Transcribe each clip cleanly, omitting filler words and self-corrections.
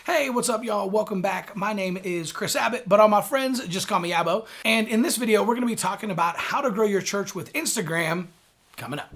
Hey, what's up, y'all? Welcome back. My name is Chris Abbott, but all my friends just call me Abbo. And in this video, we're going to be talking about how to grow your church with Instagram coming up.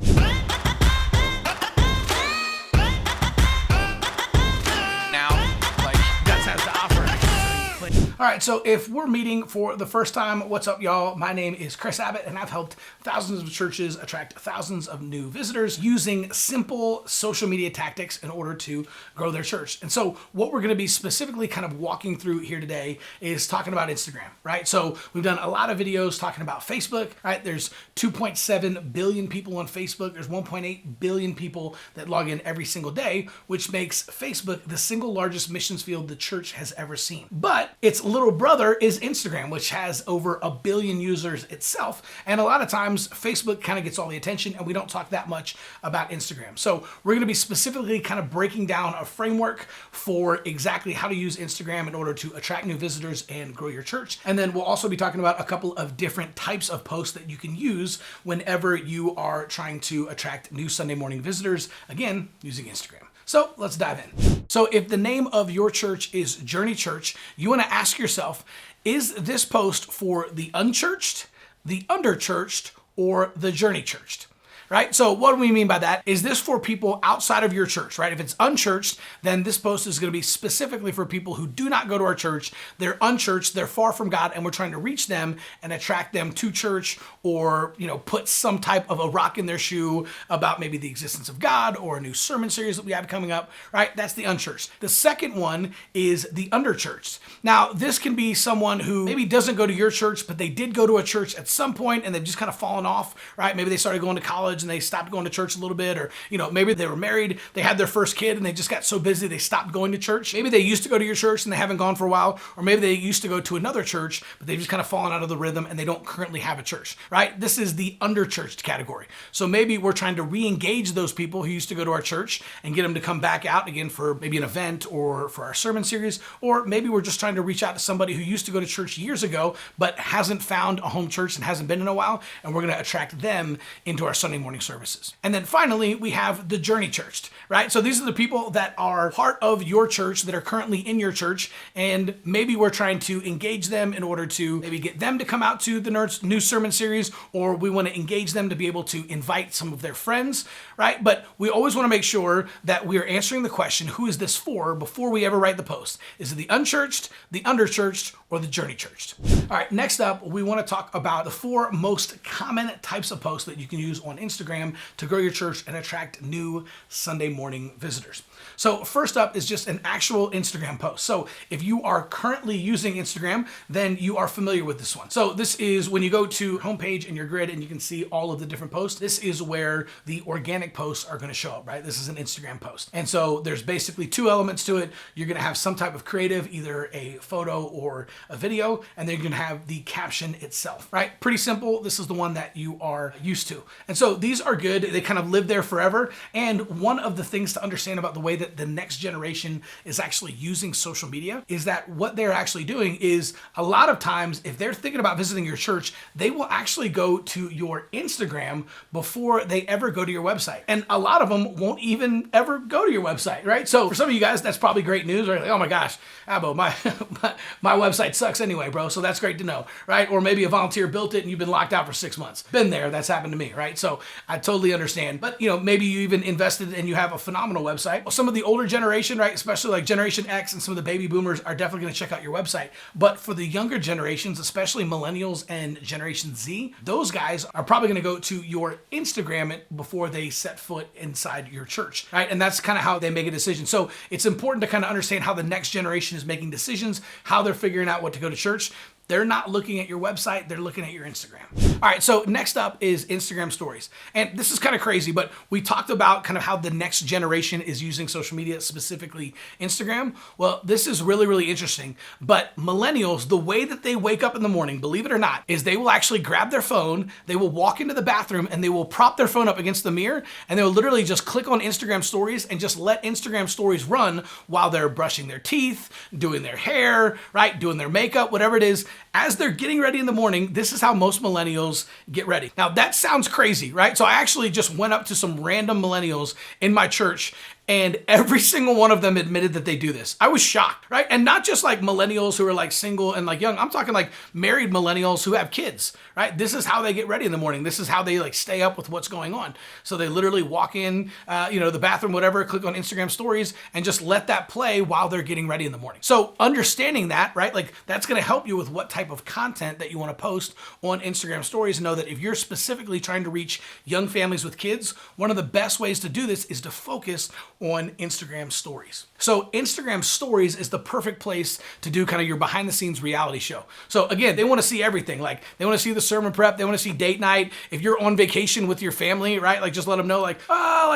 All right, so if we're meeting for the first time, what's up, y'all? My name is Chris Abbott, and I've helped thousands of churches attract thousands of new visitors using simple social media tactics in order to grow their church. And so what we're gonna be specifically kind of walking through here today is talking about Instagram, right? So we've done a lot of videos talking about Facebook, right? There's 2.7 billion people on Facebook. There's 1.8 billion people that log in every single day, which makes Facebook the single largest missions field the church has ever seen. But its little brother is Instagram, which has over 1 billion users itself. And a lot of times Facebook kind of gets all the attention and we don't talk that much about Instagram. So we're going to be specifically kind of breaking down a framework for exactly how to use Instagram in order to attract new visitors and grow your church. And then we'll also be talking about a couple of different types of posts that you can use whenever you are trying to attract new Sunday morning visitors, again, using Instagram. So let's dive in. So if the name of your church is Journey Church, you want to ask yourself, is this post for the unchurched, the underchurched, or the Journey Churched? Right? So what do we mean by that? Is this for people outside of your church, right? If it's unchurched, then this post is going to be specifically for people who do not go to our church. They're unchurched, they're far from God, and we're trying to reach them and attract them to church, or, put some type of a rock in their shoe about maybe the existence of God or a new sermon series that we have coming up, right? That's the unchurched. The second one is the underchurched. Now, this can be someone who maybe doesn't go to your church, but they did go to a church at some point and they've just kind of fallen off, right? Maybe they started going to college and they stopped going to church a little bit, or maybe they were married, they had their first kid and they just got so busy they stopped going to church. Maybe they used to go to your church and they haven't gone for a while, or maybe they used to go to another church but they've just kind of fallen out of the rhythm and they don't currently have a church, right? This is the underchurched category. So maybe we're trying to re-engage those people who used to go to our church and get them to come back out again for maybe an event or for our sermon series, or maybe we're just trying to reach out to somebody who used to go to church years ago but hasn't found a home church and hasn't been in a while, and we're going to attract them into our Sunday morning services. And then finally, we have the Journey Churched, right? So these are the people that are part of your church, that are currently in your church, and maybe we're trying to engage them in order to maybe get them to come out to the new sermon series, or we want to engage them to be able to invite some of their friends, right? But we always want to make sure that we are answering the question, who is this for, before we ever write the post. Is it the unchurched, the underchurched, or the Journey Churched? All right, next up, we want to talk about the 4 most common types of posts that you can use on Instagram to grow your church and attract new Sunday morning visitors. So first up is just an actual Instagram post. So if you are currently using Instagram, then you are familiar with this one. So this is when you go to homepage in your grid and you can see all of the different posts. This is where the organic posts are going to show up, right? This is an Instagram post. And so there's basically 2 elements to it. You're going to have some type of creative, either a photo or a video, and then you're going to have the caption itself, right? Pretty simple. This is the one that you are used to. And so these are good. They kind of live there forever. And one of the things to understand about the way that the next generation is actually using social media is that what they're actually doing is, a lot of times, if they're thinking about visiting your church, they will actually go to your Instagram before they ever go to your website. And a lot of them won't even ever go to your website, right? So for some of you guys, that's probably great news, right? Like, oh my gosh, Abbo, my website sucks anyway, bro. So that's great to know, right? Or maybe a volunteer built it and you've been locked out for 6 months. Been there, that's happened to me, right? So I totally understand. But maybe you even invested and you have a phenomenal website. Well, some of the older generation, right, especially like Generation X and some of the baby boomers, are definitely going to check out your website. But for the younger generations, especially Millennials and Generation Z, those guys are probably going to go to your Instagram before they set foot inside your church, right? And that's kind of how they make a decision. So it's important to kind of understand how the next generation is making decisions, how they're figuring out what to go to church. They're not looking at your website, they're looking at your Instagram. All right, so next up is Instagram stories. And this is kind of crazy, but we talked about kind of how the next generation is using social media, specifically Instagram. Well, this is really, really interesting. But millennials, the way that they wake up in the morning, believe it or not, is they will actually grab their phone, they will walk into the bathroom, and they will prop their phone up against the mirror, and they will literally just click on Instagram stories and just let Instagram stories run while they're brushing their teeth, doing their hair, right, doing their makeup, whatever it is. As they're getting ready in the morning, this is how most millennials get ready. Now that sounds crazy, right? So I actually just went up to some random millennials in my church And every single one of them admitted that they do this. I was shocked, right? And not just like millennials who are like single and like young. I'm talking like married millennials who have kids, right? This is how they get ready in the morning. This is how they like stay up with what's going on. So they literally walk in, the bathroom, whatever, click on Instagram stories and just let that play while they're getting ready in the morning. So understanding that, right? Like that's going to help you with what type of content that you want to post on Instagram stories. Know that if you're specifically trying to reach young families with kids, one of the best ways to do this is to focus on Instagram stories. So Instagram stories is the perfect place to do kind of your behind the scenes reality show. So again, they want to see everything. Like they want to see the sermon prep. They want to see date night. If you're on vacation with your family, right? Like just let them know like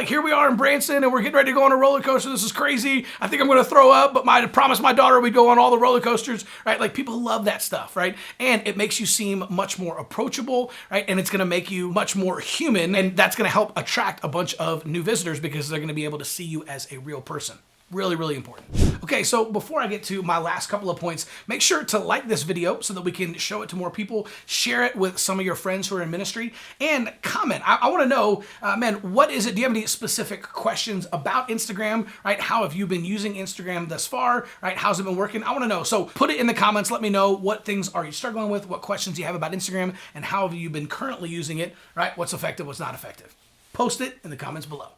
here we are in Branson and we're getting ready to go on a roller coaster. This is crazy. I think I'm going to throw up, but I promised my daughter we'd go on all the roller coasters, right? Like people love that stuff, right? And it makes you seem much more approachable, right? And it's going to make you much more human. And that's going to help attract a bunch of new visitors because they're going to be able to see you as a real person. Really, really important. Okay, so before I get to my last couple of points, make sure to like this video so that we can show it to more people, share it with some of your friends who are in ministry, and comment. I want to know, man, what is it? Do you have any specific questions about Instagram, right? How have you been using Instagram thus far, right? How's it been working? I want to know. So put it in the comments. Let me know what things are you struggling with, what questions you have about Instagram, and how have you been currently using it, right? What's effective, what's not effective. Post it in the comments below.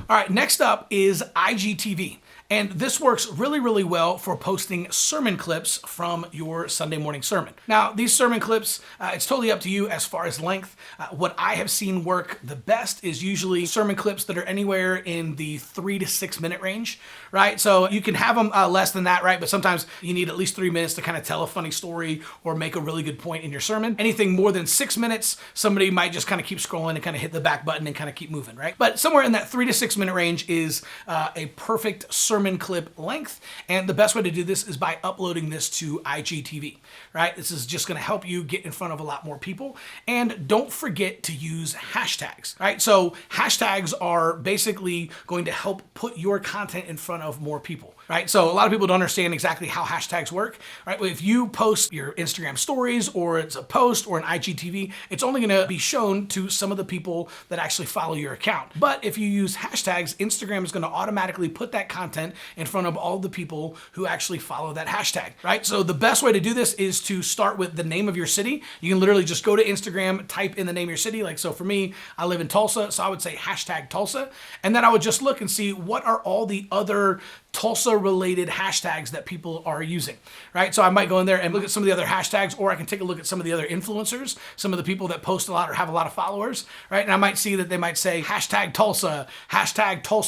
All right, next up is IGTV. And this works really, really well for posting sermon clips from your Sunday morning sermon. Now, these sermon clips, it's totally up to you as far as length. What I have seen work the best is usually sermon clips that are anywhere in the 3 to 6 minute range, right? So you can have them less than that, right? But sometimes you need at least 3 minutes to kind of tell a funny story or make a really good point in your sermon. Anything more than 6 minutes, somebody might just kind of keep scrolling and kind of hit the back button and kind of keep moving, right? But somewhere in that 3 to 6 minute range is a perfect sermon clip length. And the best way to do this is by uploading this to IGTV, right? This is just going to help you get in front of a lot more people. And don't forget to use hashtags, right? So hashtags are basically going to help put your content in front of more people, right? So a lot of people don't understand exactly how hashtags work, right? If you post your Instagram stories or it's a post or an IGTV, it's only going to be shown to some of the people that actually follow your account. But if you use hashtags, Instagram is going to automatically put that content in front of all the people who actually follow that hashtag, right? So the best way to do this is to start with the name of your city. You can literally just go to Instagram, type in the name of your city. Like, so for me, I live in Tulsa, so I would say hashtag Tulsa. And then I would just look and see what are all the other Tulsa related hashtags that people are using, right? So I might go in there and look at some of the other hashtags, or I can take a look at some of the other influencers, some of the people that post a lot or have a lot of followers, right? And I might see that they might say hashtag Tulsa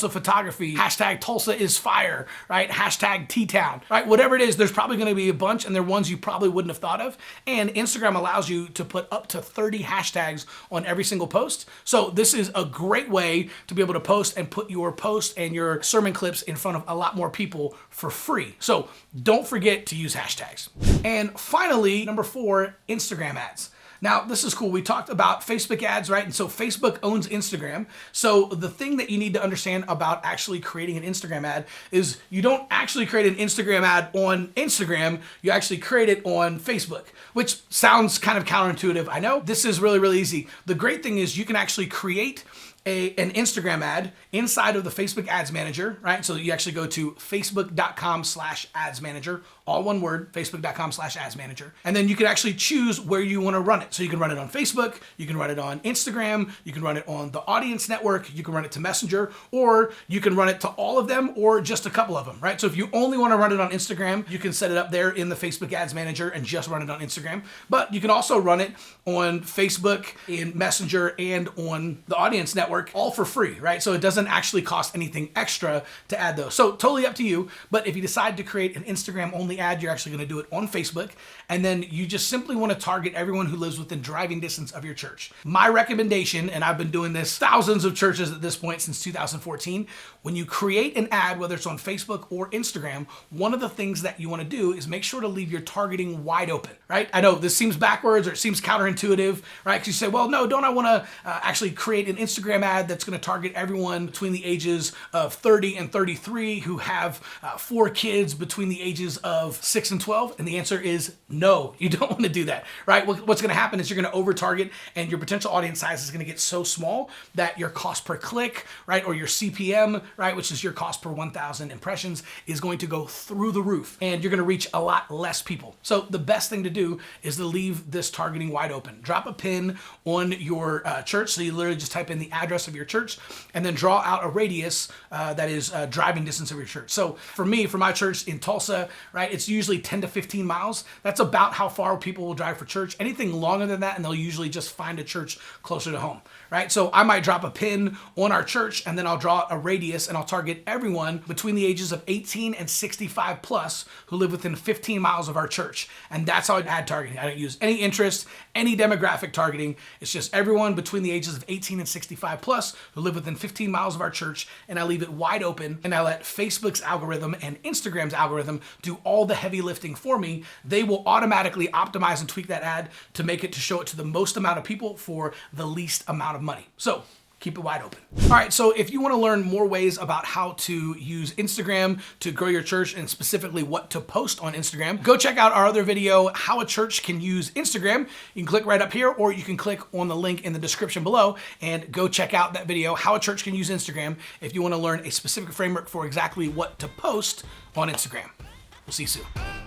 photography, hashtag Tulsa is fire, right? Hashtag T-Town, right? Whatever it is, there's probably going to be a bunch, and they're ones you probably wouldn't have thought of. And Instagram allows you to put up to 30 hashtags on every single post. So this is a great way to be able to post and put your post and your sermon clips in front of a lot more people for free. So don't forget to use hashtags. And finally, number 4, Instagram ads. Now, this is cool. We talked about Facebook ads, right? And so Facebook owns Instagram. So the thing that you need to understand about actually creating an Instagram ad is you don't actually create an Instagram ad on Instagram. You actually create it on Facebook, which sounds kind of counterintuitive. I know. This is really, really easy. The great thing is you can actually create an Instagram ad inside of the Facebook Ads Manager, right? So you actually go to facebook.com/ads manager, all one word, facebook.com/ads manager. And then you can actually choose where you want to run it. So you can run it on Facebook, you can run it on Instagram, you can run it on the Audience Network, you can run it to Messenger, or you can run it to all of them or just a couple of them, right? So if you only want to run it on Instagram, you can set it up there in the Facebook Ads Manager and just run it on Instagram. But you can also run it on Facebook, in Messenger, and on the Audience Network, all for free, right? So it doesn't actually cost anything extra to add those. So totally up to you. But if you decide to create an Instagram only ad, you're actually going to do it on Facebook. And then you just simply want to target everyone who lives within driving distance of your church. My recommendation, and I've been doing this thousands of churches at this point since 2014, when you create an ad, whether it's on Facebook or Instagram, one of the things that you want to do is make sure to leave your targeting wide open, right? I know this seems backwards or it seems counterintuitive, right? Because you say, well, no, don't I want to actually create an Instagram Instagram ad that's going to target everyone between the ages of 30 and 33 who have 4 kids between the ages of 6 and 12? And the answer is no, you don't want to do that, right? What's going to happen is you're going to over-target, and your potential audience size is going to get so small that your cost per click, right, or your CPM, right, which is your cost per 1,000 impressions, is going to go through the roof, and you're going to reach a lot less people. So the best thing to do is to leave this targeting wide open. Drop a pin on your church, so you literally just type in the address of your church, and then draw out a radius that is driving distance of your church. So for me, for my church in Tulsa, right, it's usually 10 to 15 miles. That's about how far people will drive for church. Anything longer than that, and they'll usually just find a church closer to home, right? So I might drop a pin on our church, and then I'll draw a radius, and I'll target everyone between the ages of 18 and 65 plus who live within 15 miles of our church. And that's how I add targeting. I don't use any interest, any demographic targeting. It's just everyone between the ages of 18 and 65 plus who live within 15 miles of our church, and I leave it wide open, and I let Facebook's algorithm and Instagram's algorithm do all the heavy lifting for me. They will automatically optimize and tweak that ad to make it to show it to the most amount of people for the least amount of money. So keep it wide open. All right, so if you want to learn more ways about how to use Instagram to grow your church, and specifically what to post on Instagram, go check out our other video, How a Church Can Use Instagram. You can click right up here, or you can click on the link in the description below and go check out that video, How a Church Can Use Instagram, if you want to learn a specific framework for exactly what to post on Instagram. We'll see you soon.